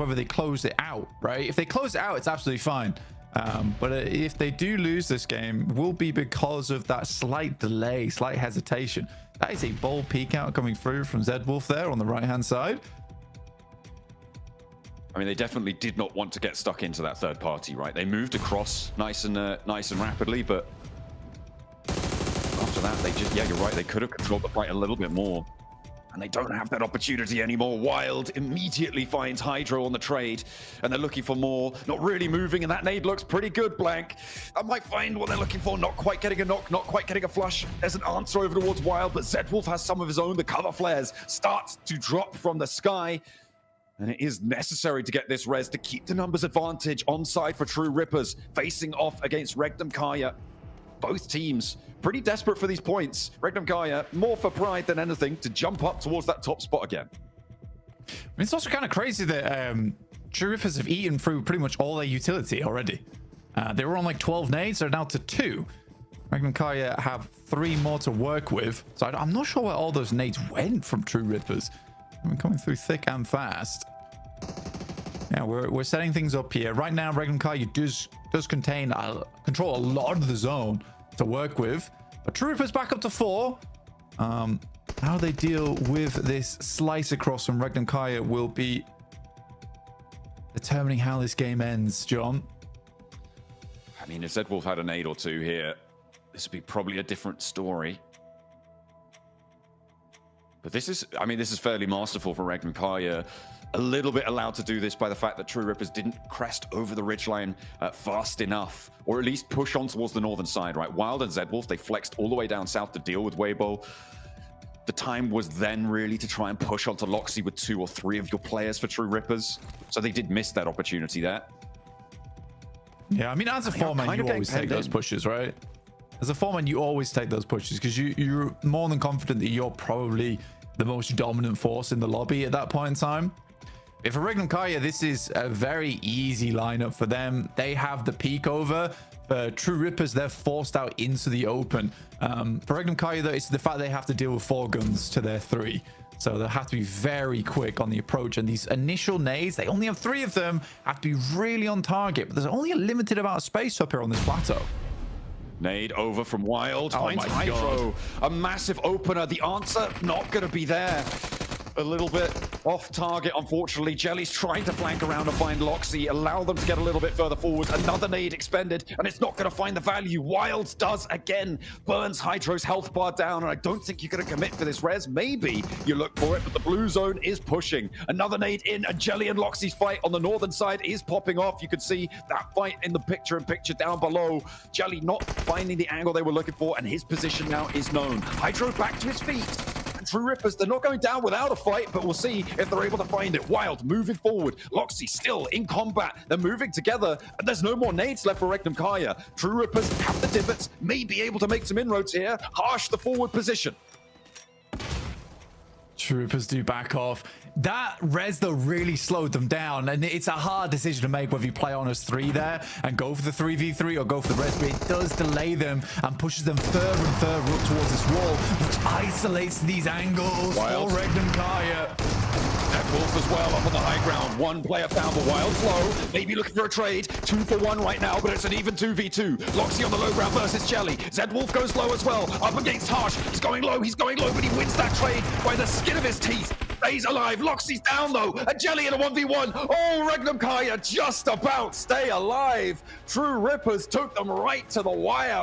whether they close it out, right? If they close it out, it's absolutely fine. But if they do lose this game, will be because of that slight delay, slight hesitation. That is a bold peek out coming through from Zedwolf there on the right-hand side. I mean, they definitely did not want to get stuck into that third party, right? They moved across nice and rapidly, but after that, they just, yeah, you're right. They could have controlled the fight a little bit more. And they don't have that opportunity anymore. Wild immediately finds Hydro on the trade, and they're looking for more. Not really moving, and that nade looks pretty good, Blank. I might find what they're looking for. Not quite getting a knock, not quite getting a flush. There's an answer over towards Wild, but Zedwolf has some of his own. The cover flares start to drop from the sky. And it is necessary to get this res to keep the numbers advantage on side for True Rippers, facing off against Regnum Kaya. Both teams pretty desperate for these points. Regnum Kaya more for pride than anything to jump up towards that top spot again. I mean, it's also kind of crazy that True Rippers have eaten through pretty much all their utility already. They were on like 12 nades, they're now to 2. Regnum Kaya have 3 more to work with. So I'm not sure where all those nades went from True Rippers. I mean, coming through thick and fast. Yeah, we're setting things up here. Right now, Regnum Kaya does control a lot of the zone to work with. But True Rippers back up to 4. How they deal with this slice across from Regnum Kaya will be determining how this game ends, John. I mean, if Zedwolf had a nade or 2 here, this would be probably a different story. But this is, I mean, this is fairly masterful for Regnum Kaya. A little bit allowed to do this by the fact that True Rippers didn't crest over the ridgeline fast enough, or at least push on towards the northern side, right? Wild and Zedwolf, they flexed all the way down south to deal with Weibo. The time was then really to try and push onto Loxy with 2 or 3 of your players for True Rippers. So they did miss that opportunity there. Yeah, I mean, as a foreman, you always take those pushes, right? As a foreman, you always take those pushes because you're more than confident that you're probably the most dominant force in the lobby at that point in time. If for Regnum Kaya, this is a very easy lineup for them. They have the peak over. For True Rippers, they're forced out into the open. For Regnum Kaya, though, it's the fact they have to deal with 4 guns to their 3. So they'll have to be very quick on the approach. And these initial nades, they only have 3 of them, have to be really on target. But there's only a limited amount of space up here on this plateau. Nade over from Wild. Oh Finds my Hydro. God. A massive opener. The answer not going to be there. A little bit off target, unfortunately. Jelly's trying to flank around and find Loxy, allow them to get a little bit further forward. Another nade expended, and it's not going to find the value. Wilds does again. Burns Hydro's health bar down, and I don't think you're going to commit for this res. Maybe you look for it, but the blue zone is pushing. Another nade in, and Jelly and Loxy's fight on the northern side is popping off. You can see that fight in the picture-in-picture down below. Jelly not finding the angle they were looking for, and his position now is known. Hydro back to his feet. True Rippers, they're not going down without a fight, but we'll see if they're able to find it. Wild moving forward. Loxy still in combat. They're moving together, and there's no more nades left for Regnum Kaya. True Rippers have the divots, may be able to make some inroads here. Harsh the forward position. True Rippers do back off. That res, though, really slowed them down, and it's a hard decision to make whether you play on as 3 there and go for the 3v3 or go for the res, but it does delay them and pushes them further and further up towards this wall, which isolates these angles Wild. for Regnum Kaya. Wolf as well up on the high ground. 1 player found, but Wild's low. Maybe looking for a trade. 2 for 1 right now, but it's an even 2v2. Loxy on the low ground versus Jelly. Zedwolf goes low as well. Up against Harsh. He's going low, but he wins that trade by the skin of his teeth. Stays alive. Loxy's down though. A Jelly in a 1v1. Oh, Regnum Kaya just about stay alive. True Rippers took them right to the wire.